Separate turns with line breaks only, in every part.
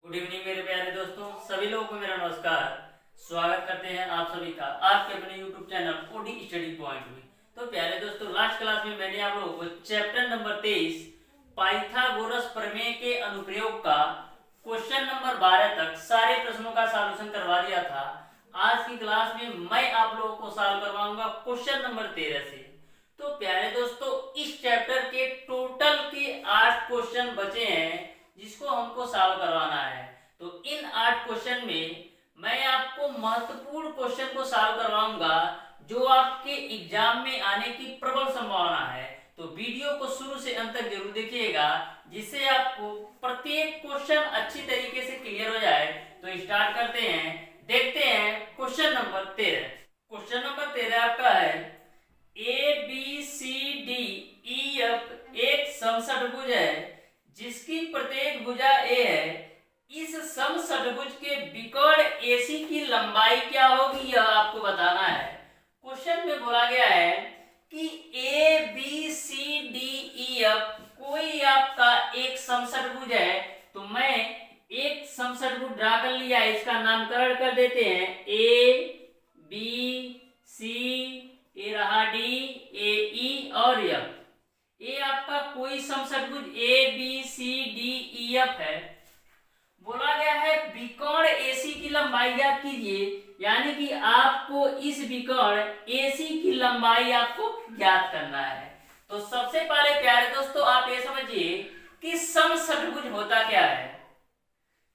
Good evening मेरे प्यारे दोस्तों, सभी लोगों को मेरा नमस्कार। स्वागत करते हैं आप सभी का आपके अपने YouTube channel O D study point में। तो प्यारे दोस्तों, लास्ट क्लास में मैंने आप लोगों को चैप्टर नंबर 23 पाइथागोरस प्रमेय के अनुप्रयोग का क्वेश्चन नंबर 12 तक सारे प्रश्नों का सॉल्यूशन करवा दिया था। आज की क्लास में मैं आप लोगों को सॉल्व करवाऊंगा क्वेश्चन नंबर 13 से। तो प्यारे दोस्तों, इस चैप्टर के टोटल के 8 क्वेश्चन बचे हैं जिसको हमको सॉल्व करवाना है। तो इन 8 क्वेश्चन में मैं आपको महत्वपूर्ण क्वेश्चन को सॉल्व करवाऊंगा जो आपके एग्जाम में आने की प्रबल संभावना है। तो वीडियो को शुरू से अंत तक जरूर देखिएगा जिससे आपको प्रत्येक क्वेश्चन अच्छी तरीके से क्लियर हो जाए। तो स्टार्ट करते हैं, देखते हैं क्वेश्चन नंबर 13। क्वेश्चन नंबर 13 आपका है A B C D E F एक समषटभुज है जिसकी प्रत्येक भुजा ए है। इस समषटभुज के विकर्ण एसी की लंबाई क्या होगी यह आपको बताना है। क्वेश्चन में बोला गया है कि A B C D E F कोई आपका एक समषटभुज है। तो मैं एक समषटभुज ड्रा कर लिया है, इसका नामकरण कर देते हैं ए बी सी, ए रहा डी, ए ई और एफ। ये आपका कोई समषटभुज A B C D E F है। बोला गया है विकर्ण एसी की लंबाई ज्ञात कीजिए, यानी कि आपको इस विकर्ण एसी की लंबाई आपको ज्ञात करना है। तो सबसे पहले प्यारे दोस्तों आप ये समझिए कि समषटभुज होता क्या है।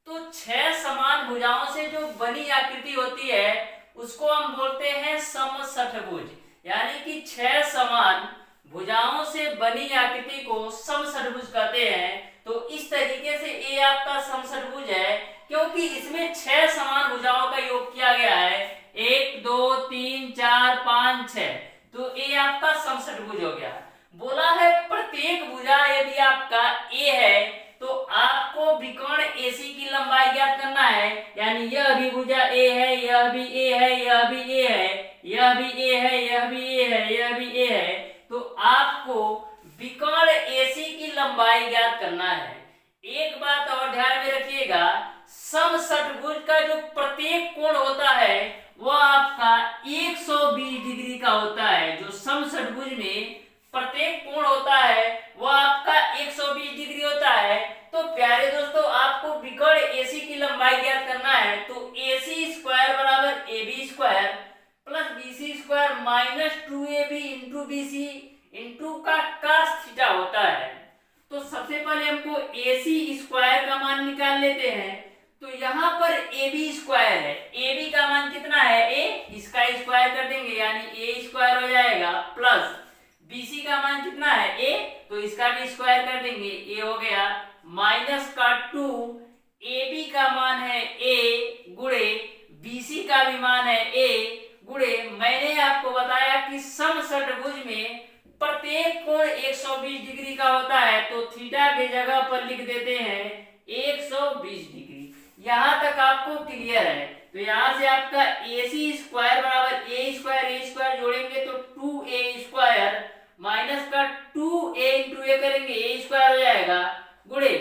तो 6 समान भुजाओं से जो बनी आकृति होती है उसको हम बोलते हैं समषटभुज, यानी कि 6 समान भुजाओं से बनी आकृति को समषटभुज कहते हैं। तो इस तरीके से ये आपका समषटभुज है क्योंकि इसमें 6 समान भुजाओं का योग किया गया है, 1 2 3 4 5 6। तो ये आपका समषटभुज हो गया। बोला है प्रत्येक भुजा यदि आपका ए है तो आपको विकर्ण एसी की लंबाई ज्ञात करना है, यानी यह भी भुजा ए है, यह भी ए है, यह भी ए है, यह भी ए है, यह भी ए है, यह भी ए है। तो आपको विकर्ण एसी की लंबाई ज्ञात करना है। एक बात और ध्यान में रखिएगा, समषटभुज का जो प्रत्येक कोण होता है वह आपका 120 डिग्री का होता है। जो समषटभुज में प्रत्येक कोण होता है वह आपका 120 डिग्री होता है। तो प्यारे दोस्तों, आपको विकर्ण एसी की लंबाई ज्ञात करना है। तो एसी स्क्वायर बराबर A B square plus B C square minus 2ab into B C into का cos थीटा होता है। तो सबसे पहले हमको AC स्क्वायर का मान निकाल लेते हैं। तो यहाँ पर AB स्क्वायर है, AB का मान कितना है A, इसका स्क्वायर कर देंगे यानी A स्क्वायर हो जाएगा, प्लस BC का मान कितना है A, तो इसका भी स्क्वायर कर देंगे, A हो गया, माइनस का 2, AB का मान है A गुणे BC का भी मान है A गुणे, मैंने आपको बताया कि समषटभुज में प्रत्येक कोण 120 डिग्री का होता है। तो थीटा के जगह पर लिख देते हैं 120 डिग्री। यहाँ तक आपको क्लियर है। तो यहाँ से आपका AC स्क्वायर बराबर ए स्क्वायर जोड़ेंगे तो 2a स्क्वायर माइनस का 2a इंटू ए करेंगे a स्क्वायर हो जाएगा गुणे,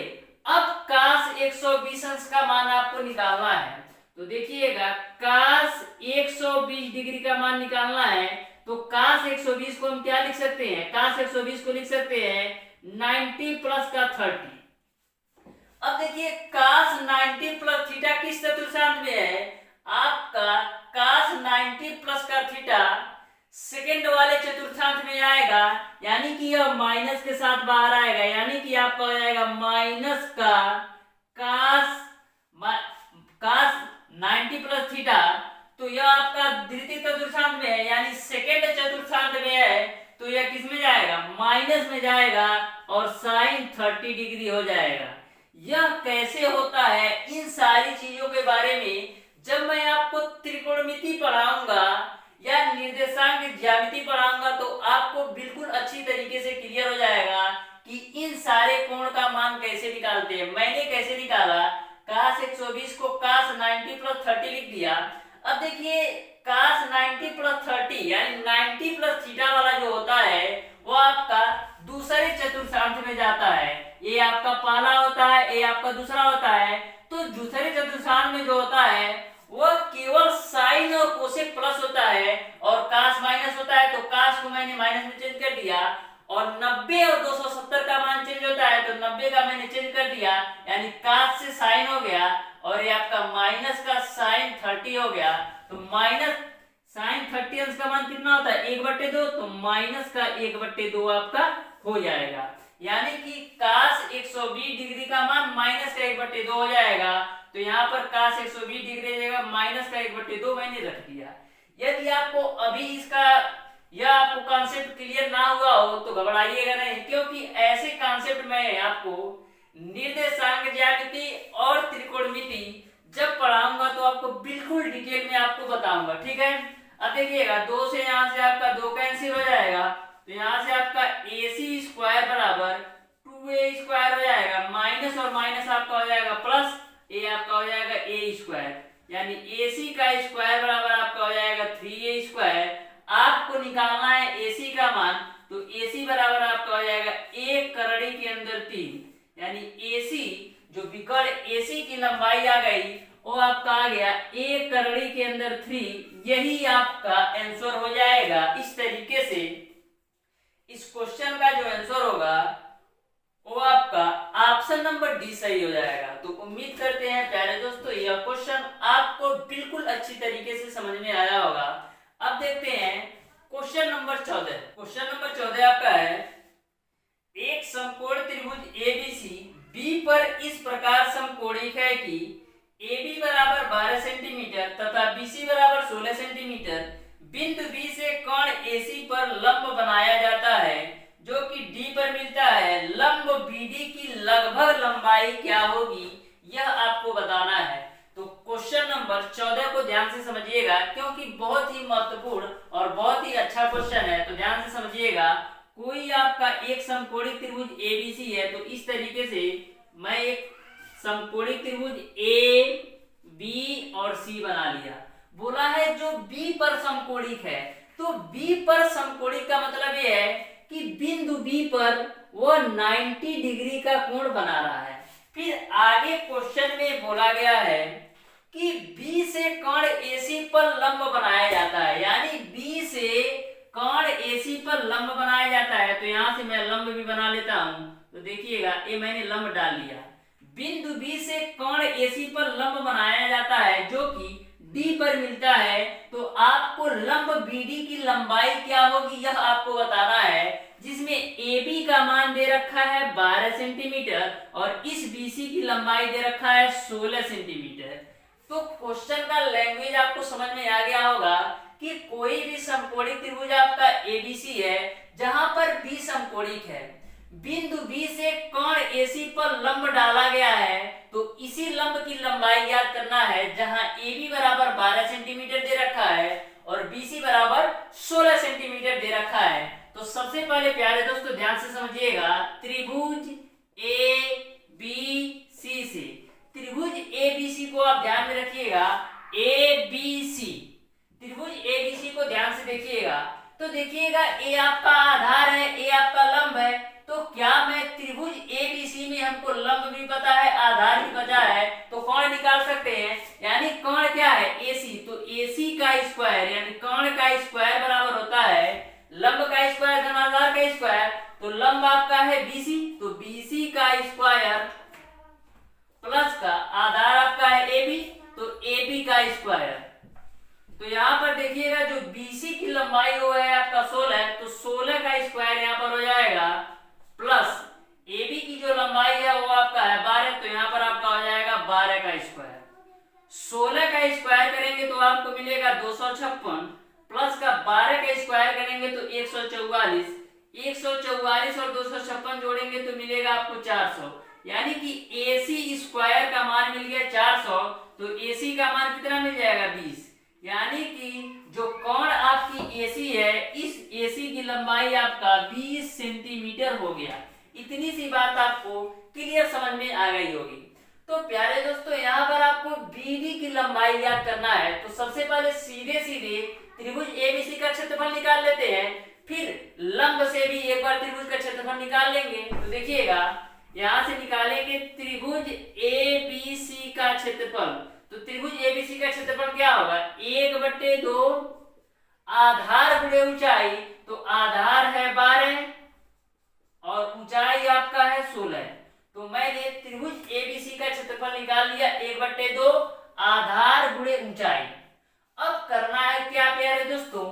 अब cos 120 अंश का मान आपको निकालना है। तो देखिएगा cos 120 डिग्री का मान निकालना है। तो cos 120 को हम क्या लिख सकते हैं, cos 120 को लिख सकते हैं 90 प्लस का 30। अब देखिए cos 90 प्लस थीटा किस चतुर्थांश में है, आपका cos 90 प्लस का थीटा सेकंड वाले चतुर्थांश में आएगा, यानी कि यह माइनस के साथ बाहर आएगा, यानी कि आपका हो जाएगा माइनस का cos 90 प्लस थीटा। तो यह आपका द्वितीय चतुर्थांश में है यानी सेकंड चतुर्थांश में है। तो यह किस में जाएगा, माइनस में जाएगा और साइन 30 डिग्री हो जाएगा। यह कैसे होता है, इन सारी चीजों के बारे में जब मैं आपको त्रिकोणमिति पढ़ाऊंगा या निर्देशांक ज्यामिति पढ़ाऊंगा तो आपको बिल्कुल अच्छी तरीके से क्लियर हो जाएगा कि इन सारे कोण का मान कैसे निकालते हैं। मैंने कैसे निकाला, cos 120 को cos 90 प्लस 30 लिख दिया। अब देखिए cos 90 प्लस 30 यानी 90 प्लस थीटा वाला जो होता है वो आपका दूसरे चतुर्थांश में जाता है। ये आपका पहला होता है, ये आपका दूसरा होता है। तो दोस्तों दूसरे चतुर्थांश में जो होता है वो केवल साइन और कोसेक प्लस होता है और कास माइनस होता है, तो कास को मैंने माइनस में चेंज कर दिया, और 90 और 270 का मान चेंज होता है तो 90 का मैंने चेंज कर दिया, यानी कास से साइन हो गया, और ये आपका माइनस का साइन 30 हो गया। तो माइनस साइन 30 अंश का मान कितना होता है 1/2, तो माइनस का 1/2 आपका हो जाएगा, यानी कि कास 120 डिग्री का मान माइनस का 1/2 हो जाएगा। तो यहाँ पर कास 120 डिग्री जगह माइनस का 1/2 मैंने रख दिया। यदि आपको अभी इसका यह आपको कॉन्सेप्ट क्लियर ना हुआ हो तो घबराइएगा नहीं, क्योंकि ऐसे कॉन्सेप्ट में आपको निर्देशांक ज्यामिति और त्रिकोणमिति जब पढ़ाऊंगा तो आपको बिल्कुल डिटेल में आपको बताऊंगा, ठीक है। अब देखिएगा 2 से यहाँ से आपका 2 कैंसिल हो जाएगा, तो यहाँ से आपका AC स्क्वायर बराबर 2A स्क्वायर हो जाएगा, माइनस और माइनस आपका हो जाएगा प्लस, A आपका हो जाएगा A स्क्वायर, यानी AC का स्क्वायर बराबर आपका हो जाएगा 3A स्क्वायर। आपको निकालना है AC का मान, तो AC बराबर आपका हो जाएगा 1 करड़ी के अंदर 3, यानी AC जो विकर्ण AC की लंबाई आ गई वो आपका आ गया 1 करड़ी के अंदर 3, यही आपका आंसर हो जाएगा। इस तरीके से इस क्वेश्चन का जो आंसर होगा वो आपका ऑप्शन नंबर डी सही हो जाएगा। तो उम्मीद करते हैं प्यारे दोस्तों यह क्वेश्चन आपको बिल्कुल अच्छी तरीके से समझ में आया होगा। अब देखते हैं क्वेश्चन नंबर 14। क्वेश्चन नंबर 14 आपका है, एक समकोण त्रिभुज ABC B पर इस प्रकार समकोणिक है कि AB बराबर 12 सेंटीमीटर तथा BC बराबर 16 सेंटीमीटर, बिंदु B से कोण AC पर लंब बनाया जाता है जो कि D पर मिलता है। लंब BD की लगभग लंबाई क्या होगी यह आपको बताना है। तो क्वेश्चन नंबर 14 को ध्यान से समझिएगा, क्योंकि बहुत ही महत्वपूर्ण और बहुत ही अच्छा क्वेश्चन है, तो ध्यान से समझिएगा। कोई आपका एक समकोणिक त्रिभुज ABC है, तो इस तरीके से मैं एक समकोणिक त्रिभुज A, B और C बना लिया। बोला है जो B पर समकोणिक है, तो B पर समकोणिक का मतलब यह है कि बिंदु B पर वो 90 डिग्री का कोण बना रहा है। फिर आगे क्वेश्चन में बोला गया है कि B से कोण AC पर लंब बनाया जाता है, यानी B से कोण AC पर लंब बनाया जाता है। तो यहां से मैं लंब भी बना लेता हूं, तो देखिएगा ये मैंने लंब डाल लिया। बिंदु B से कोण AC पर लंब बनाया जाता है जो कि D पर मिलता है, तो आपको लंब BD की लंबाई क्या होगी यह आपको बताना है, जिसमें AB का मान दे रखा है 12 सेंटीमीटर और इस BC की लंबाई दे रखा है 16 सेंटीमीटर। तो क्वेश्चन का लैंग्वेज आपको समझ में आ गया होगा कि कोई भी समकोणिक त्रिभुज आपका ABC है जहां पर B समकोणिक है, बिंदु B से कोण AC पर लंब डाला गया है, तो इसी लंब की लंबाई याद करना है जहां AB बराबर 12 सेंटीमीटर दे रखा है और BC बराबर 16 सेंटीमीटर दे रखा है। तो सबसे पहले प्यारे दोस्तों ध्यान से समझिएगा, त्रिभुज ABC से त्रिभुज ABC को आप ध्यान में रखिएगा। ABC त्रिभुज ABC को ध्यान से देखिएगा, तो देखिएगा A आपका आधार है, A आपका लंब है, तो क्या मैं त्रिभुज ABC में हमको लंब भी पता है आधार भी पता है, तो कोण निकाल सकते हैं। यानी कोण क्या है AC, तो AC का स्क्वायर यानी कोण का स्क्वायर बराबर होता है लंब का स्क्वायर धन आधार का स्क्वायर। तो लंब आपका है BC, तो BC का स्क्वायर प्लस का आधार आपका है AB, तो AB का स्क्वायर। तो यहाँ पर देखिएगा जो BC की लंबाई वो है आपका 16, तो 16 का स्क्वायर यहाँ पर हो जाएगा प्लस AB की जो लंबाई है वो आपका है 12, तो यहाँ पर आपका हो जाएगा 12 का स्क्वायर। 16 का स्क्वायर करेंगे तो आपको मिलेगा 256 प्लस का 12 का स्क्वायर करेंगे तो 144, 144 और 256 जोड़ेंगे तो मिलेगा आपको 400, यानी कि AC स्क्वायर का मान मिल गया 400, तो AC का मान कितना मिल जाएगा 20, यानी कि जो कोण आपकी AC है इस AC की लंबाई आपका 20 सेंटीमीटर हो गया। इतनी सी बात आपको क्लियर समझ में आ गई होगी। तो प्यारे दोस्तों यहाँ पर आपको BD की लंबाई याद करना है, तो सबसे पहले सीधे सीधे त्रिभुज ABC का क्षेत्रफल निकाल लेते हैं, फिर लंब से भी एक बार त्रिभुज का क्षेत्रफल निकाल लेंगे। तो देखिएगा यहां से निकालेंगे त्रिभुज एबीसी का क्षेत्रफल। तो त्रिभुज एबीसी का क्षेत्रफल क्या होगा, 1/2 आधार गुणे ऊंचाई, तो आधार है 12 और ऊंचाई आपका है 16। तो मैंने त्रिभुज एबीसी का क्षेत्रफल निकाल लिया 1/2 आधार गुणे ऊंचाई। अब करना है क्या प्यारे दोस्तों,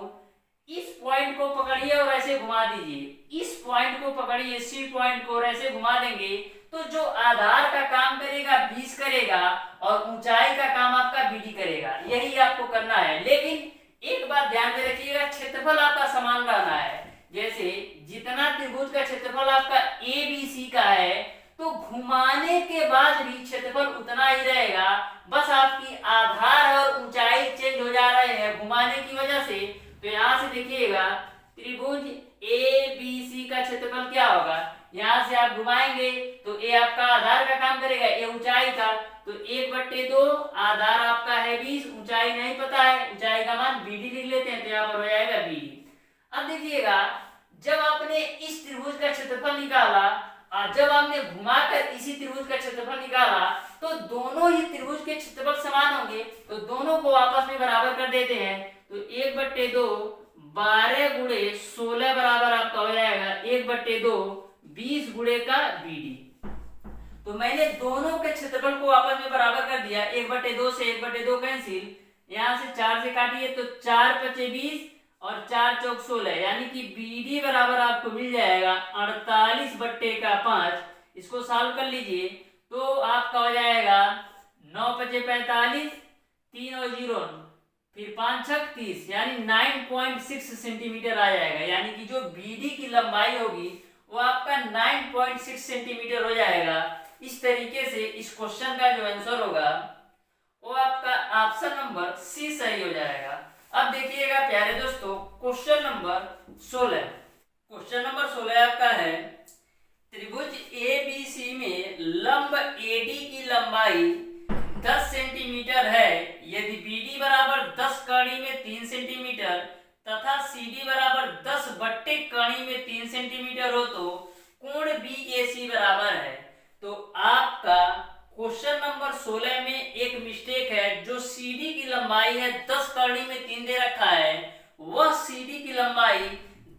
इस पॉइंट को पकड़िए और ऐसे घुमा दीजिए, इस पॉइंट को पकड़िए, सी पॉइंट को और ऐसे घुमा देंगे तो जो आधार का काम करेगा 20 करेगा और ऊंचाई का काम आपका बीडी करेगा। यही आपको करना है। लेकिन एक बात ध्यान में रखिएगा, क्षेत्रफल आपका समान रहना है। जैसे जितना त्रिभुज का क्षेत्रफल आपका एबीसी का है, तो घुमाने के बाद भी क्षेत्रफल उतना ही रहेगा, बस आपकी आधार और ऊंचाई चेंज हो जा रहे हैं घुमाने की वजह से। तो यहां से देखिएगा त्रिभुज एबीसी का क्षेत्रफल क्या होगा, यहां से आप घुमाएंगे तो ए आपका आधार का काम करेगा, ए ऊंचाई का, तो 1/2 आधार आपका है 20, ऊंचाई नहीं पता है, ऊंचाई का मान बीडी लिख लेते हैं, तो यहाँ पर हो जाएगा बीडी। अब देखिएगा जब आपने इस त्रिभुज का क्षेत्रफल निकाला और जब आपने घुमाकर इसी त्रिभुज का क्षेत्रफल निकाला, तो दोनों ही त्रिभुज के क्षेत्रफल समान होंगे, तो दोनों को आपस में बराबर कर देते हैं। तो 1/2 12 गुणे 16 बराबर आपका हो जाएगा 1/2 20 गुणे का बीडी। तो मैंने दोनों के क्षेत्रफल को आपस में बराबर कर दिया, 1/2 से 1/2 कैंसिल, यहां से 4 से काटिए तो 4 × 20 और 4 × 16, यानी कि बीडी बराबर आपको मिल जाएगा 48/5। इसको सॉल्व कर लीजिए तो आपका हो जाएगा 9 × 5 = 45, 3 और 0 फिर 5 × 6 = 30, यानी 9.6 सेंटीमीटर आ जाएगा। यानी कि जो बीडी की लंबाई होगी वो आपका 9.6 सेंटीमीटर हो जाएगा। इस तरीके से इस क्वेश्चन का जो आंसर होगा वो आपका ऑप्शन नंबर सी सही हो जाएगा। अब देखिएगा प्यारे दोस्तों क्वेश्चन नंबर 16। क्वेश्चन नंबर 16 आपका है, त्रिभुज एबीसी में लंब एडी की लंबाई 10 सेंटीमीटर है, यदि बीडी बराबर 10 कड़ी में 3 सेंटीमीटर तथा सीडी बराबर 10 बट्टे कड़ी में 3 सेंटीमीटर हो तो कोण बीएसी बराबर है। तो आपका क्वेश्चन नंबर 16 में एक मिस्टेक है, जो सीडी की लंबाई है 10 कड़ी में 3 दे रखा है, वह सीडी की लंबाई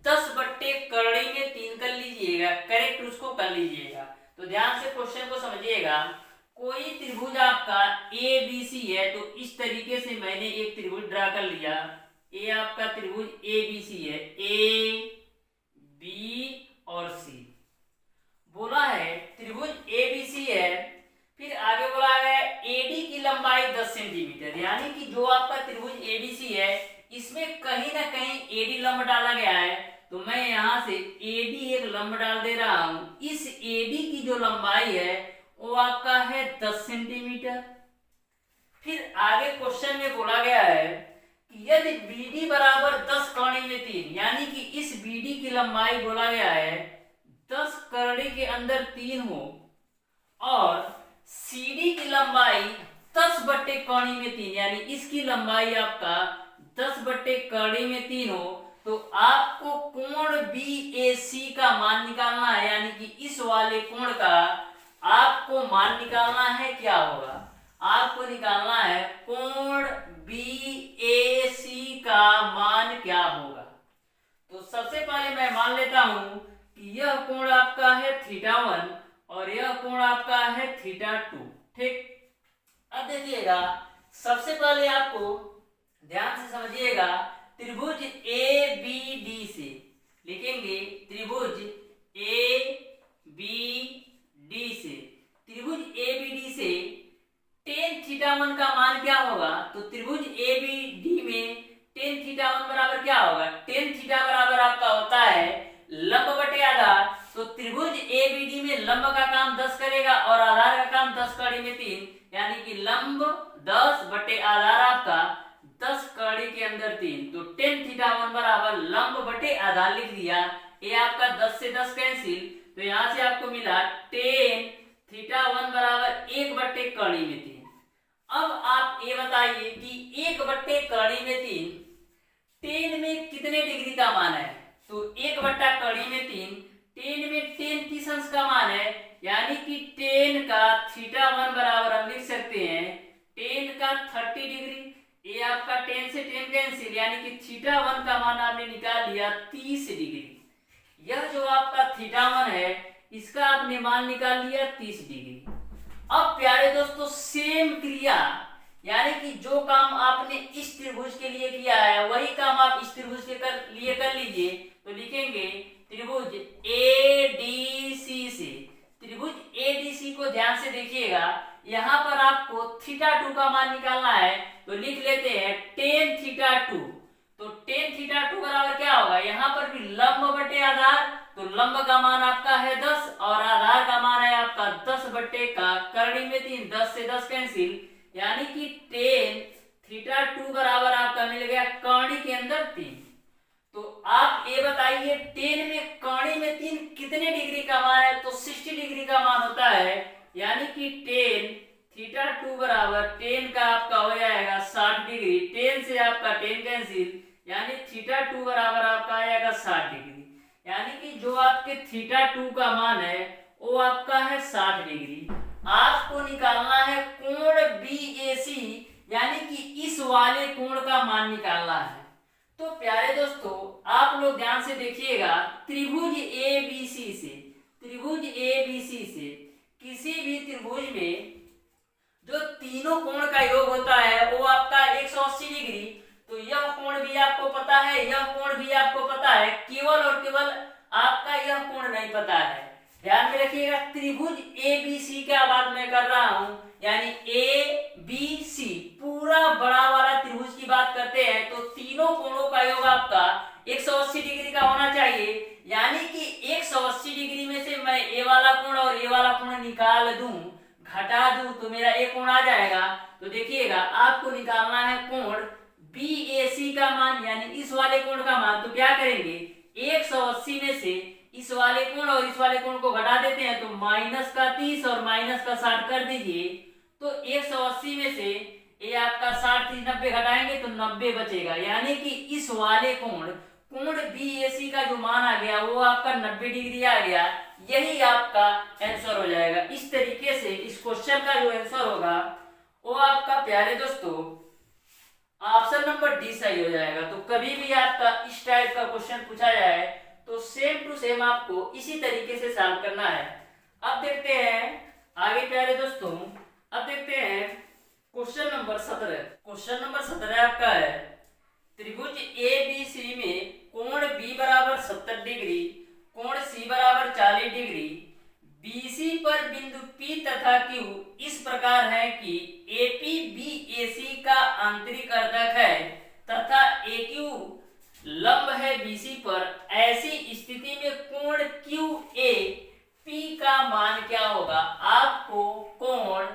10 बट्टे कड़ी में 3 कर लीजिएगा, करेक्ट उसको कर लीजिएगा। तो ध्यान से क्वेश्चन को समझिएगा। कोई त्रिभुज आपका ए बी सी है, तो इस तरीके से मैंने एक त्रिभुज ड्रा कर लिया, ए आपका त्रिभुज ए बी सी है, ए बी और सी बोला है, त्रिभुज ए बी सी है। फिर आगे बोला है एडी की लंबाई 10 सेंटीमीटर, यानी कि जो आपका त्रिभुज एबीसी है इसमें कहीं ना कहीं एडी लंब डाला गया है, तो मैं यहां से एडी एक लंब डाल दे रहा हूं। इस एडी की जो लंबाई है वो आपका है 10 सेंटीमीटर। फिर आगे क्वेश्चन में बोला गया है कि यदि बीडी बराबर 10 कड़ी में 3, यानी कि इस बीडी की लंबाई बोला गया है 10 कड़ी के अंदर 3 हो और सीडी की लंबाई 10 बट्टे कड़ी में 3, यानी इसकी लंबाई आपका 10 बट्टे कड़ी में 3 हो, तो आपको कोण बीएसी का मान निकालना है, यानी कि इस वाले कोण का आपको मान निकालना है। क्या होगा, आपको निकालना है कोण बीएसी का मान क्या होगा। तो सबसे पहले मैं मान लेता हूं कि यह कोण आपका है θ1 और यह कोण आपका है θ2, ठीक। अब देखिएगा सबसे पहले आपको ध्यान से समझिएगा, त्रिभुज ए बी डी से लिखेंगे, त्रिभुज ए बी डी से, त्रिभुज ए बी डी से tan θ1 का मान क्या होगा। तो त्रिभुज ए बी डी में tan θ1 बराबर क्या होगा, tan θ बराबर आपका होता है लंब बटे आधार। तो त्रिभुज एबीडी में लंब का काम 10 करेगा और आधार का काम 10 कड़ी में 3, यानी कि लंब 10 बटे आधार आपका 10 कड़ी के अंदर 3, तो tan θ1 बराबर लंब बटे आधार लिख दिया। ये आपका 10 से 10 कैंसिल, तो यहां से आपको मिला tan θ1 बराबर 1 बट्टे कड़ी में 3। अब आप ये बताइए कि 1 बट्टे कड़ी में 3 tan में कितने डिग्री का मान है। तो 1 बट्टा कड़ी में 3 tan में tan 30 अंश का मान है, यानी कि टेन का थीटा वन बराबर हम लिख सकते हैं टेन का 30 डिग्री। ये आपका टेन से टेन कैंसिल, यानी कि थीटा वन का मान आपने निकाल लिया 30 डिग्री। यह जो आपका थीटा वन है इसका आपने मान निकाल लिया 30 डिग्री। अब प्यारे दोस्तों सेम क्रिया, यानी कि जो काम आपने इस त्रिभुज के लिए किया है वही काम आप इस त्रिभुज के लिए कर लीजिए। तो लिखेंगे त्रिभुज एडीसी से, त्रिभुज एडीसी को ध्यान से देखिएगा, यहाँ पर आपको थीटा 2 का मान निकालना है। तो लिख लेते हैं टेन थीटा 2। तो टेन थीटा 2 बराबर क्या होगा, यहाँ पर भी लंब बटे आधार, तो लंब का मान आपका है 10 और आधार का मान है आपका 10 बटे का करड़ी में 3, 10 से 10 कैंसिल, यानी कि टेन थीटा 2 बराबर आपका मिल गया कर्ण के अंदर 3। तो आप ये बताइए टेन में कर्ण में 3 कितने डिग्री का मान है, तो 60 डिग्री का मान होता है, यानी कि टेन थीटा 2 बराबर टेन का आपका हो जाएगा 60 डिग्री, टेन से आपका टेन कैंसिल, यानी थीटा 2 बराबर आपका आएगा 60 डिग्री। यानी कि जो आपके थीटा 2 का मान है वो आपका है 60 डिग्री। आपको निकालना है कोण बीएसी, यानी कि इस वाले कोण का मान निकालना है। तो प्यारे दोस्तों आप लोग ध्यान से देखिएगा, त्रिभुज एबीसी से, त्रिभुज एबीसी से किसी भी त्रिभुज में जो तीनों कोण का योग होता है वो आपका 180 डिग्री। तो यह कोण भी आपको पता है, यह कोण भी आपको पता है, केवल और केवल आपका यह कोण नहीं पता है। ध्यान में रखिएगा त्रिभुज एबीसी का बात मैं कर रहा हूं, यानी ए बी सी पूरा बड़ा वाला त्रिभुज की बात करते हैं। तो तीनों कोणों का योग आपका 180 डिग्री का होना चाहिए, यानी कि 180 डिग्री में से मैं ए वाला कोण और ए वाला कोण निकाल दूं, घटा दूं, तो मेरा एक कोण आ जाएगा। तो देखिएगा आपको निकालना है कोण बीएसी का मान, यानी इस वाले कोण का मान। तो क्या करेंगे 180 में से इस वाले कोण और इस वाले कोण को घटा देते हैं, तो माइनस का 30 और माइनस का 60 कर दीजिए। तो 180 में से ये आपका 60 30 90 घटाएंगे तो 90 बचेगा, यानी कि इस वाले कोण बीएसी का जो मान आ गया वो आपका 90 डिग्री आ गया। यही आपका आंसर हो जाएगा। इस तरीके से इस क्वेश्चन का जो आंसर होगा वो आपका प्यारे दोस्तों ऑप्शन नंबर डी सही हो जाएगा। तो कभी भी आपका इस टाइप का क्वेश्चन पूछा जाए तो सेम टू सेम आपको इसी तरीके से सॉल्व करना है। अब देखते हैं आगे प्यारे दोस्तों, अब देखते हैं क्वेश्चन नंबर 17। क्वेश्चन नंबर 17 आपका है त्रिभुज एबीसी में कोण बी बराबर 70 डिग्री, कोण सी बराबर 40 डिग्री, बीसी पर बिंदु P तथा Q इस प्रकार है कि AP BAC का आंतरिक अर्धक है तथा AQ लंब है BC पर। ऐसी स्थिति में कोण QA P का मान क्या होगा। आपको कोण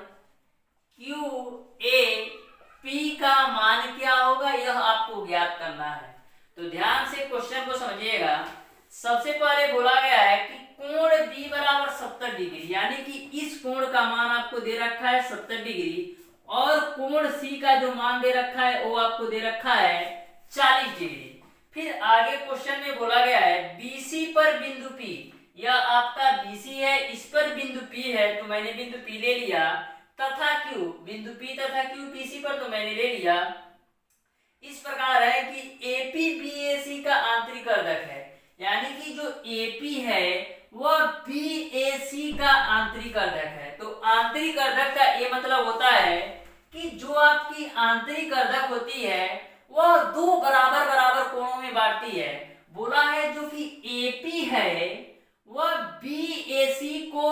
QA P का मान क्या होगा यह आपको ज्ञात करना है। तो ध्यान से क्वेश्चन को समझिएगा। सबसे पहले बोला गया है कि कोण B बराबर 70 डिग्री, यानी कि इस कोण का मान आपको दे रखा है 70 डिग्री और कोण C का जो मान दे रखा है वो आपको दे रखा है 40 डिग्री। फिर आगे क्वेश्चन में बोला गया है BC पर बिंदु P, यह आपका BC है, इस पर बिंदु P है तो मैंने बिंदु P ले लिया, तथा Q बिंदु P तथा Q BC पर तो मैंने ले लिया। इस प्रकार है कि AP BAC का आंतरिक अर्धक है, यानी कि जो AP है वह BAC का आंतरिक अर्धक है। तो आंतरिक अर्धक का ये मतलब होता है कि जो आपकी आंतरिक अर्धक होती है वह दो बराबर बराबर कोणों में बांटती है। बोला है जो कि AP है वह BAC को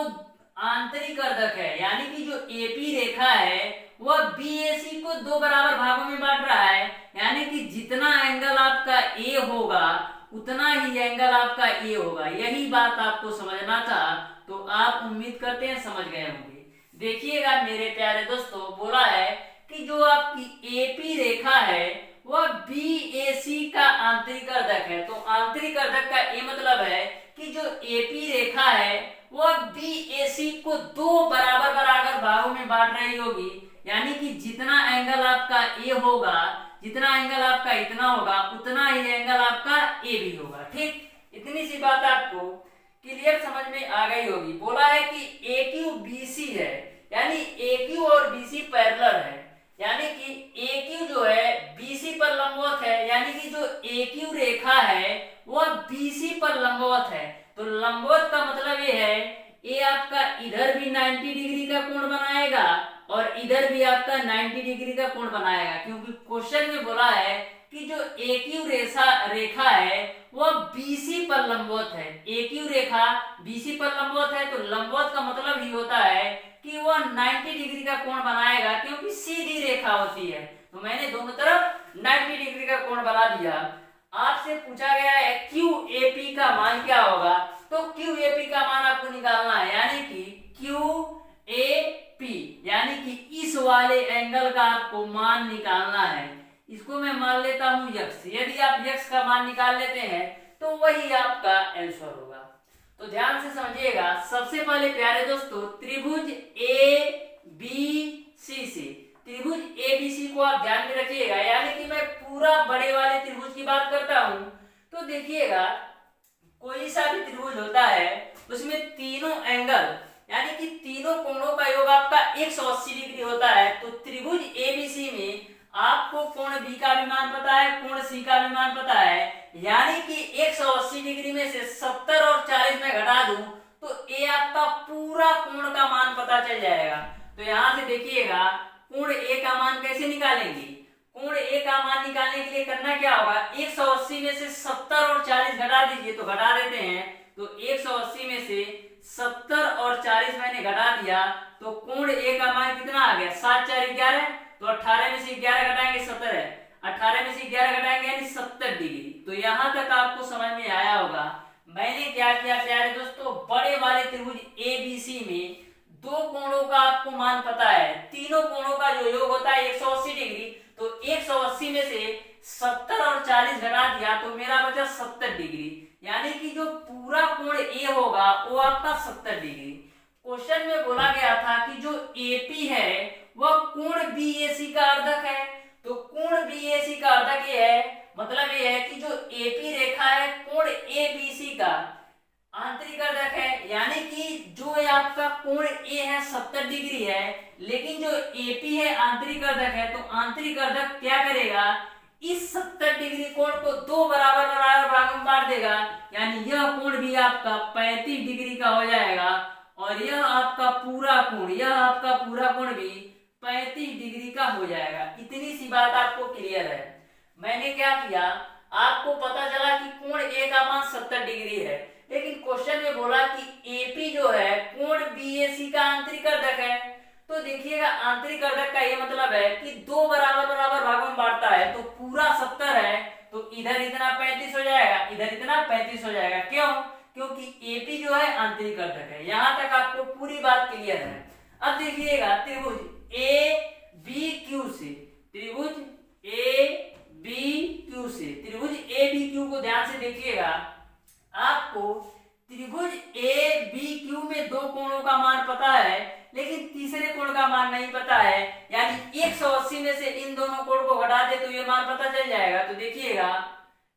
आंतरिक अर्धक है, यानी कि जो AP रेखा है वह BAC को दो बराबर भागों में बांट रहा है, यानी कि जितना एंगल आपका A होगा उतना ही एंगल आपका ए होगा। यही बात आपको समझना था, तो आप उम्मीद करते हैं समझ गए होंगे। देखिएगा मेरे प्यारे दोस्तों, बोला है कि जो आपकी एपी रेखा है वह बीएसी का आंतरिक अर्धक है। तो आंतरिक अर्धक का ये मतलब है कि जो एपी रेखा है वह बीएसी को दो बराबर बराबर भागों में बांट रही होगी, यानी कि जितना एंगल आपका ए होगा, जितना एंगल आपका इतना होगा उतना ही एंगल आपका ए भी होगा। ठीक, इतनी सी बात आपको क्लियर समझ में आ गई होगी। बोला है कि AQ BC है, यानी AQ और BC पैरेलल है, यानी कि AQ जो है BC पर लंबवत है, यानी कि जो AQ रेखा है वह BC पर लंबवत है। तो लंबवत का मतलब ये है ये आपका इधर भी 90 डिग्री का कोण बनाएगा और इधर भी आपका 90 डिग्री का कोण बनाएगा, क्योंकि क्वेश्चन में बोला है कि जो AQ रेखा है वह BC पर लंबवत है। AQ रेखा BC पर लंबवत है, तो लंबवत का मतलब ही होता है कि वह 90 डिग्री का कोण बनाएगा, क्योंकि सीधी रेखा होती है। तो मैंने दोनों तरफ 90 डिग्री का कोण बना दिया। आपसे पूछा गया है QAP का मान क्या होगा, तो QAP का मान आपको निकालना है, यानी कि QAP यानी कि इस वाले एंगल का आपको मान निकालना है। इसको मैं मान लेता हूं यक्स। यदि आप यक्स का मान निकाल लेते हैं तो वही आपका आंसर होगा। तो ध्यान से समझिएगा। सबसे पहले प्यारे दोस्तों त्रिभुज ABC से त्रिभुज ABC को आप ध्यान में रखिएगा, यानी कि मैं पूरा बड़े वाले त्रिभुज की बात करता हूं। तो देखिएगा कोई सा भी त्रिभुज होता है उसमें तीनों एंगल यानी कि तीनों कोणों का योग आपका 180 डिग्री होता है। तो त्रिभुज ABC में आपको कोण B का भी मान पता है, कोण C का भी मान पता है, यानी कि 180 डिग्री में से 70 और 40 में घटा दूं तो ये आपका पूरा कोण का मान पता चल जाएगा। तो यहां से देखिएगा कोण A का मान कैसे निकालेंगे। कोण A का मान निकालने के लिए करना क्या होगा, 180 में से 70 और 40 घटा दीजिए। तो घटा देते हैं, तो 180 में से 70 और 40 मैंने घटा दिया, तो कोण A का मान कितना आ गया, 7 4 11, तो 18 में से 11 घटाएंगे 70 है, 18 में से 11 घटाएंगे यानी 70 डिग्री। तो यहां तक आपको समझ में आया होगा मैंने क्या किया प्यारे दोस्तों। बड़े वाले त्रिभुज ABC में दो कोणों का आपको मान पता है, तीनों कोणों का जो योग होता है 180 डिग्री, तो 180 में से 70 और 40 घटा दिया तो मेरा बचा 70 डिग्री, यानी कि जो पूरा कोण A होगा वो आपका 70 डिग्री। क्वेश्चन में बोला गया था कि जो AP है वह कोण BAC का अर्धक है। तो कोण BAC का अर्धक ये है, मतलब ये है कि जो AP रेखा है कोण ABC का आंतरिक अर्धक है, यानी कि जो आपका कोण A है 70 डिग्री है, लेकिन जो AP है आंतरिक अर्धक है, तो आंतरिक अर्धक क्या करेगा, इस 70 डिग्री कोण को दो बराबर बराबर भागों में बांट देगा, यानी यह कोण भी आपका 35 डिग्री का हो जाएगा और यह आपका पूरा कोण भी 35 डिग्री का हो जाएगा। इतनी सी बात आपको क्लियर है। मैंने क्या किया, आपको पता चला कि कोण A का मान 70 डिग्री है, लेकिन क्वेश्चन में बोला कि AP जो है कोण BAC का आंतरिक अर्धक है। तो देखिएगा आंतरिक अर्धक का ये मतलब है कि दो बराबर बराबर भागों में बांटता है, तो पूरा 70 है तो इधर इतना 35 हो जाएगा, इधर इतना 35 हो जाएगा। क्यों? क्योंकि AP जो है आंतरिक अर्धक है। यहां तक आपको पूरी बात क्लियर है। अब देखिएगा त्रिभुज ABQ से त्रिभुज ABQ को ध्यान से देखिएगा। आपको त्रिभुज ABQ में दो कोणों का मान पता है, लेकिन तीसरे कोण का मान नहीं पता है, यानी 180 में से इन दोनों कोण को घटा दे तो ये मान पता चल जाएगा। तो देखिएगा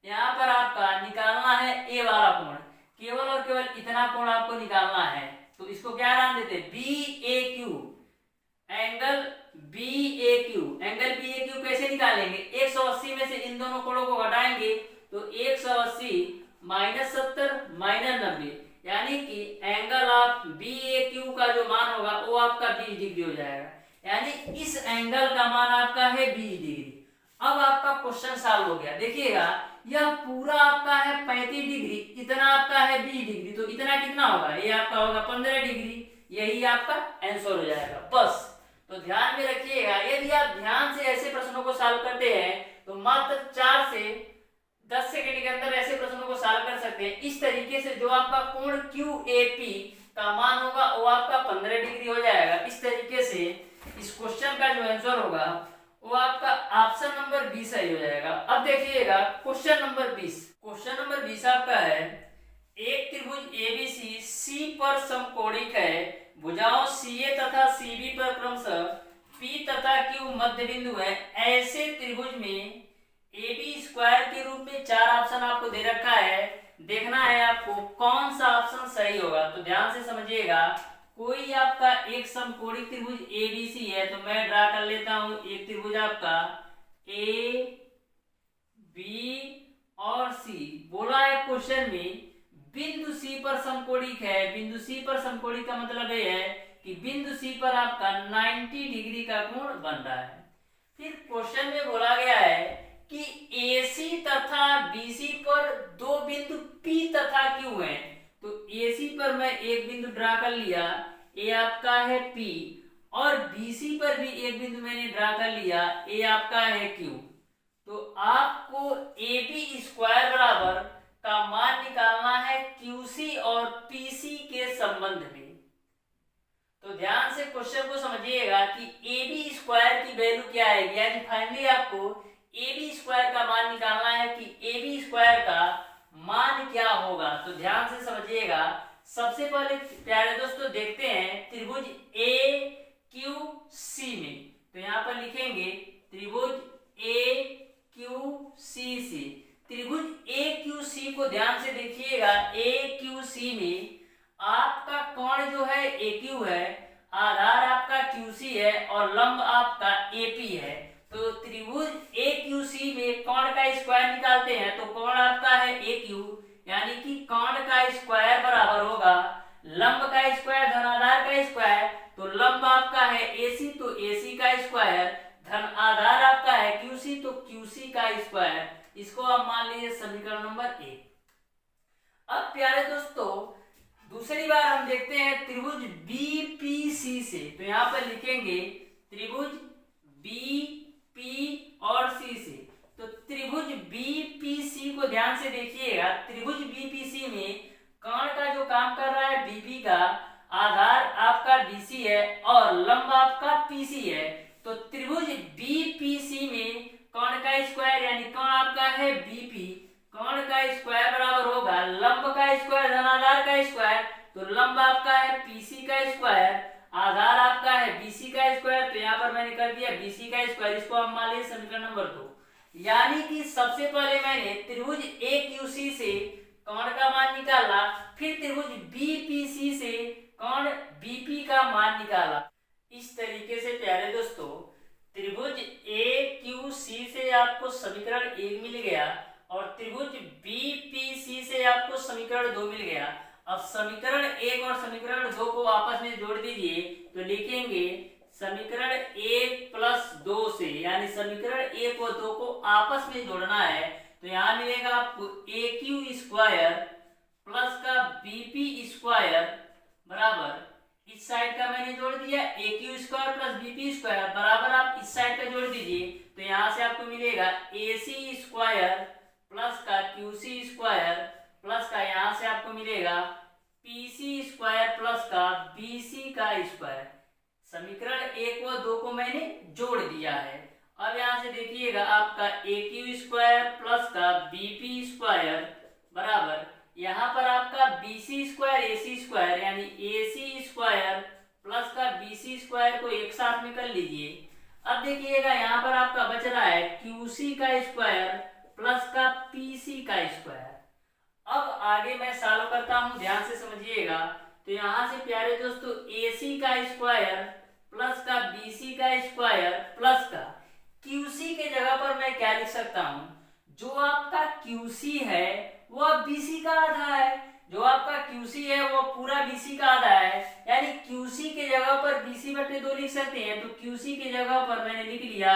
यहाँ पर आपका निकालना है A वाला कोण, केवल और केवल इतना कोण आपको निकालना है। तो इसको क्या नाम देते हैं, BAQ, एंगल BAQ कैसे निकालेंगे, 180 में से इन दोनों कोणों को घटाएंगे तो 180 माइनस 70 माइनस 90, यानी कि एंगल ऑफ BAQ का जो मान होगा वो आपका 20 डिग्री हो जाएगा, यानी इस एंगल का मान आपका है 20 डिग्री। अब आपका क्वेश्चन सॉल्व हो गया। देखिएगा यह पूरा आपका है 35 डिग्री, इतना आपका है 20 डिग्री, तो इतना कितना होगा, ये आपका होगा 15 डिग्री। यही आपका आंसर हो जाएगा बस। तो ध्यान में रखिएगा, यदि आप ध्यान से ऐसे प्रश्नों को सॉल्व करते हैं तो मात्र 4 से 10 सेकंड के अंदर ऐसे प्रश्नों को सॉल्व कर सकते हैं। इस तरीके से जो आपका कोण QAP का मान होगा वो आपका 15 डिग्री हो जाएगा। इस तरीके से इस क्वेश्चन का जो आंसर होगा वो आपका ऑप्शन नंबर 20 सही हो जाएगा। अब देखिएगा क्वेश्चन नंबर 20 आपका है, एक त्रिभुज ABC C पर समकोणिक है, भुजाओं CA तथा CB पर क्रमशः P तथा Q मध्य बिंदु है। ऐसे त्रिभुज में AB स्क्वायर के रूप में 4 ऑप्शन आपको दे रखा है, देखना है आपको कौन सा ऑप्शन सही होगा। तो ध्यान से समझिएगा, कोई आपका एक समकोणिक त्रिभुज एबीसी है, तो मैं ड्रा कर लेता हूं एक त्रिभुज आपका ए बी और सी। बोला है क्वेश्चन में बिंदु सी पर समकोणिक है। बिंदु सी पर समकोणिक का मतलब ये है कि बिंदु सी पर आपका 90 डिग्री का कोण बन रहा है। फिर क्वेश्चन में बोला गया है कि AC तथा BC पर दो बिंदु P तथा Q हैं। तो AC पर मैं एक बिंदु ड्रा कर लिया, ए आपका है P, और BC पर भी एक बिंदु मैंने ड्रा कर लिया, ए आपका है Q। तो आपको AB स्क्वायर बराबर का मान निकालना है QC और PC के संबंध में। तो ध्यान से क्वेश्चन को समझिएगा कि AB स्क्वायर की वैल्यू क्या आएगी, यानी फाइनली आपको AB स्क्वायर का मान निकालना है कि AB स्क्वायर का मान क्या होगा। तो ध्यान से समझिएगा, सबसे पहले प्यारे दोस्तों देखते हैं त्रिभुज AQC में। तो यहाँ पर लिखेंगे त्रिभुज AQC से। त्रिभुज AQC को ध्यान से देखिएगा, AQC में आपका कोण जो है AQ है, आधार आपका QC है और लंब आपका AP है। तो त्रिभुज AQC में कोण का स्क्वायर निकालते हैं, तो कोण आपका है AQ, यानी कि कोण का स्क्वायर बराबर होगा लंब का स्क्वायर धन आधार का स्क्वायर। तो लंब आपका है AC, तो AC का स्क्वायर धन आधार आपका है QC, तो QC का स्क्वायर। इसको आप मान लीजिए समीकरण नंबर 1। अब प्यारे दोस्तों दूसरी बार हम देखते हैं त्रिभुज BPC से। तो यहाँ पर लिखेंगे त्रिभुज BP और C से। तो त्रिभुज BPC को ध्यान से देखिएगा, त्रिभुज BPC में कोण का जो काम कर रहा है BP का, आधार आपका BC है और लंब आपका PC है। तो त्रिभुज BPC में कोण का स्क्वायर यानी कोण आपका है BP, कोण का स्क्वायर बराबर होगा लंब का स्क्वायर धन आधार का स्क्वायर। तो लंब आपका है PC का स्क्वायर, आधार आपका है BC का स्क्वायर। तो यहाँ पर मैंने कर दिया BC का स्क्वायर। इसको हम मान लीजिए समीकरण नंबर 2। यानी कि सबसे पहले मैंने त्रिभुज AQC से कोण का मान निकाला, फिर त्रिभुज BPC से कोण BP का मान निकाला। इस तरीके से प्यारे दोस्तों त्रिभुज AQC से आपको समीकरण 1 मिल गया और त्रिभुज BPC से आपको समीकरण 2 मिल गया। अब समीकरण 1 और समीकरण 2 को आपस में जोड़ दीजिए, तो लिखेंगे समीकरण 1 प्लस 2 से, यानी समीकरण 1 और 2 को आपस में जोड़ना है। तो यहाँ मिलेगा आपको AQ स्क्वायर प्लस का BP स्क्वायर बराबर, इस साइड का मैंने जोड़ दिया AQ square plus BP square बराबर आप इस साइड का जोड़ दीजिए। तो यहाँ से आपको मिलेगा AC स्क्वायर प्लस का QC स्क्वायर प्लस का यहाँ से आपको मिलेगा PC स्क्वायर प्लस का BC का स्क्वायर। समीकरण 1 व 2 को मैंने जोड़ दिया है। अब यहाँ से देखिएगा आपका AQ स्क्वायर प्लस का BP स्क्वायर बराबर, यहाँ पर आपका BC स्क्वायर AC स्क्वायर यानी AC स्क्वायर प्लस का BC स्क्वायर को एक साथ में कर लीजिए। अब देखिएगा यहाँ पर आपका बच रहा है QC का स्क्वायर प्लस का PC का स्क्वायर। अब आगे मैं सॉल्व करता हूं, ध्यान से समझिएगा। तो यहाँ से प्यारे दोस्तों AC का स्क्वायर प्लस का BC का स्क्वायर प्लस का QC के जगह पर मैं क्या लिख सकता हूँ, जो आपका QC है वो BC का आधा है, जो आपका QC है वो पूरा BC का आधा है, यानी QC के जगह पर BC/2 लिख सकते हैं। तो QC के जगह पर मैंने लिख लिया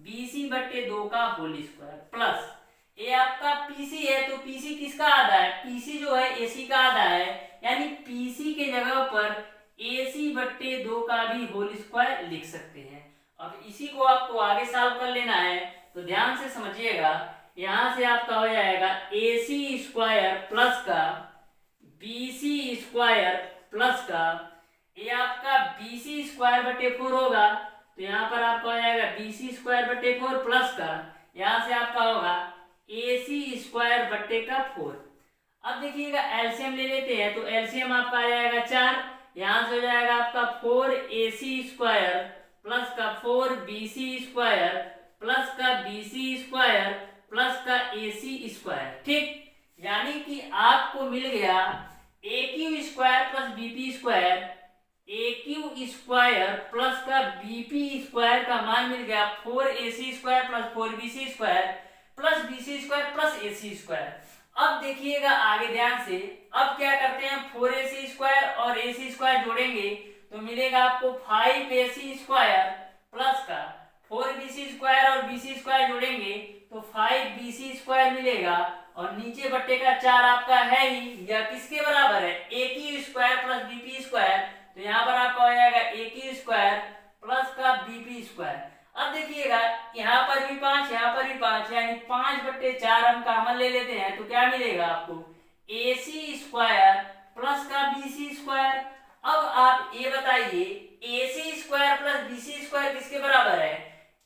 BC/2 का होल स्क्वायर प्लस ये आपका PC है, तो PC किसका आधा है, PC जो है AC का आधा है, यानी PC के जगह पर AC/2 का भी होल स्क्वायर लिख सकते हैं। अब इसी को आपको आगे सॉल्व कर लेना है, तो ध्यान से समझिएगा। यहाँ से आपका हो जाएगा AC स्क्वायर प्लस का BC स्क्वायर प्लस का ये आपका BC स्क्वायर/4 होगा। तो यहाँ पर आपका हो जाएगा BC स्क्वायर/4 प्लस का यहाँ से आपका होगा AC स्क्वायर/4। अब देखिएगा एलसीएम ले लेते हैं, तो एलसीएम आपका आ जाएगा 4, यहाँ से हो जाएगा आपका 4AC स्क्वायर प्लस का 4BC स्क्वायर प्लस का BC स्क्वायर प्लस का AC स्क्वायर। ठीक, यानी कि आपको मिल गया A Q square plus BP square, A Q square plus का बीपी स्क्वायर का मान मिल गया 4ac square plus 4bc square plus bc square plus ac square. अब देखिएगा आगे ध्यान से, अब क्या करते हैं 4ac स्क्वायर और ac स्क्वायर जोड़ेंगे तो मिलेगा आपको 5ac स्क्वायर प्लस का 4bc स्क्वायर और bc स्क्वायर जोड़ेंगे तो 5bc स्क्वायर मिलेगा और नीचे बट्टे का 4 आपका है ही, यह किसके बराबर है A Q square plus BP square, तो यहाँ पर आपका हो जाएगा ए क्यू स्क्वायर प्लस का बीपी स्क्वायर। अब देखिएगा यहाँ पर भी 5 यहाँ पर भी 5 यानी 5/4 हम कॉमन ले लेते हैं तो क्या मिलेगा आपको AC स्क्वायर प्लस का BC स्क्वायर। अब आप ये बताइए AC square plus BC square किसके बराबर है,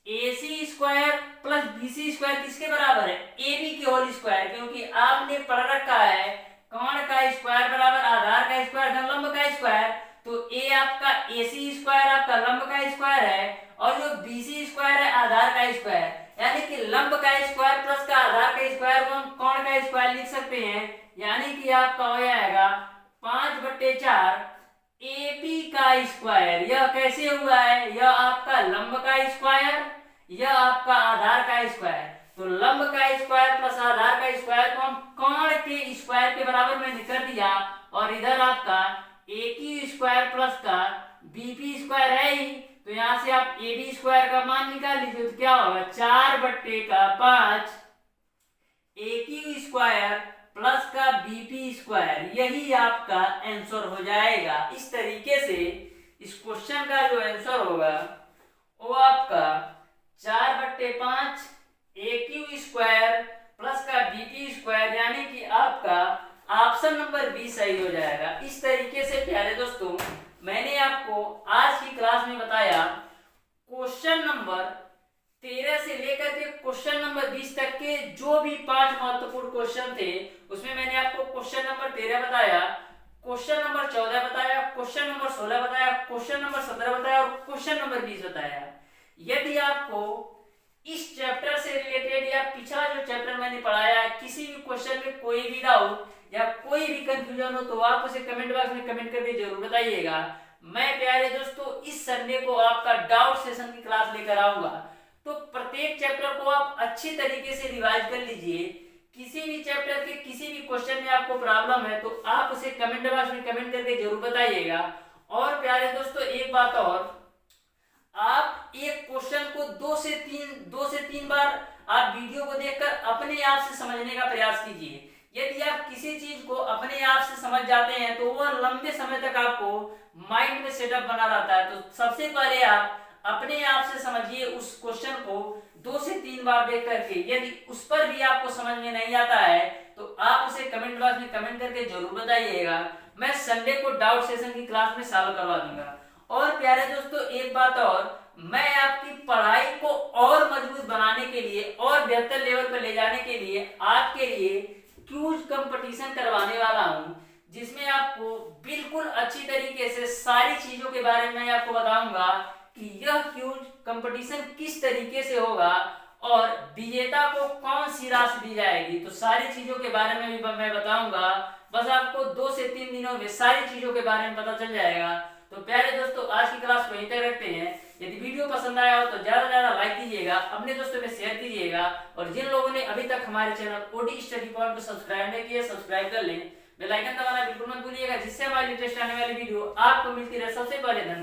AC square plus BC square किसके बराबर है AB के होल स्क्वायर, क्योंकि आपने पढ़ रखा है कर्ण का स्क्वायर बराबर आधार का स्क्वायर धन लंब का स्क्वायर, तो A आपका AC स्क्वायर आपका लंब का स्क्वायर है और जो BC स्क्वायर है आधार का स्क्वायर, यानी कि लंब का स्क्वायर प्लस का आधार का स्क्वायर को हम कर्ण का स्क्वायर लिख सकते हैं, यानी कि आपका हो जाएगा 5/4 AB का स्क्वायर। यह कैसे हुआ है, यह आपका लंब का स्क्वायर, यह आपका आधार का स्क्वायर, तो लंब का स्क्वायर प्लस आधार का स्क्वायर को हम कर्ण के स्क्वायर के बराबर में कर दिया और इधर आपका ए क्यू स्क्वायर प्लस का बीपी स्क्वायर है ही, तो यहाँ से आप ए बी स्क्वायर का मान निकाल लीजिए तो क्या होगा 4/5 ए क्यू स्क्वायर प्लस का बीपी स्क्वायर, यही आपका आंसर हो जाएगा। इस तरीके से इस क्वेश्चन का जो आंसर होगा वो आपका 4/5 ए क्यू स्क्वायर प्लस का बीपी स्क्वायर, यानी कि आपका ऑप्शन नंबर बी सही हो जाएगा। इस तरीके से प्यारे दोस्तों मैंने आपको आज की क्लास में बताया क्वेश्चन नंबर 13 से लेकर के क्वेश्चन नंबर 20 तक के जो भी 5 महत्वपूर्ण क्वेश्चन थे, उसमें मैंने आपको क्वेश्चन नंबर 13 बताया, क्वेश्चन नंबर 14 बताया, क्वेश्चन नंबर 16 बताया, क्वेश्चन नंबर 17 बताया और क्वेश्चन नंबर 20 बताया। यदि आपको इस चैप्टर से रिलेटेड या पिछला जो चैप्टर मैंने पढ़ाया है किसी भी क्वेश्चन में कोई भी डाउट या कोई भी कंफ्यूजन हो तो आप उसे कमेंट बॉक्स में कमेंट करके जरूर बताइएगा। मैं प्यारे दोस्तों इस संडे को आपका डाउट सेशन की क्लास लेकर आऊंगा, तो प्रत्येक चैप्टर को आप अच्छी तरीके से रिवाइज कर लीजिए। किसी भी चैप्टर के किसी भी क्वेश्चन में आपको प्रॉब्लम है तो आप उसे कमेंट बॉक्स में कमेंट करके जरूर बताइएगा। और प्यारे दोस्तों एक बात और, आप एक क्वेश्चन को 2 से 3 बार आप वीडियो को देखकर अपने आप से समझने का प्रयास कीजिए। यदि आप किसी चीज को अपने आप से समझ जाते हैं तो वह लंबे समय तक आपको माइंड में सेटअप बना रहता है। तो सबसे पहले आप अपने आप से समझिए उस क्वेश्चन को 2 से 3 बार देख करके। यदि उस पर भी आपको समझ में नहीं आता है तो आप उसे कमेंट बॉक्स में कमेंट करके जरूर बताइएगा। मैं संडे को डाउट सेशन की क्लास में सॉल्व करवा दूंगा। और प्यारे दोस्तों एक बात और, मैं आपकी पढ़ाई को और मजबूत बनाने के लिए और बेहतर लेवल पर ले जाने के लिए आपके लिए क्यूज कंपटीशन करवाने वाला हूं, जिसमें आपको बिल्कुल अच्छी तरीके से सारी चीजों के बारे में आपको बताऊंगा कि यह क्यूज कंपटीशन किस तरीके से होगा और विजेता को कौन सी राशि दी जाएगी। तो सारी चीजों के बारे में भी मैं बताऊंगा, बस आपको 2 से 3 दिनों में सारी चीजों के बारे में पता चल जाएगा। तो प्यारे दोस्तों आज की क्लास को यहीं तक रखते हैं। यदि वीडियो पसंद आया हो तो ज्यादा से ज्यादा लाइक कीजिएगा, अपने दोस्तों में शेयर कीजिएगा और जिन लोगों ने अभी तक हमारे चैनल ओडी स्टडी पॉइंट को सब्सक्राइब नहीं किया सब्सक्राइब कर लें। बेल आइकन दबाना बिल्कुल मत भूलिएगा, जिससे हमारी लेटेस्ट आने वाली वीडियो आपको मिलती रहे सबसे पहले। धन्यवाद।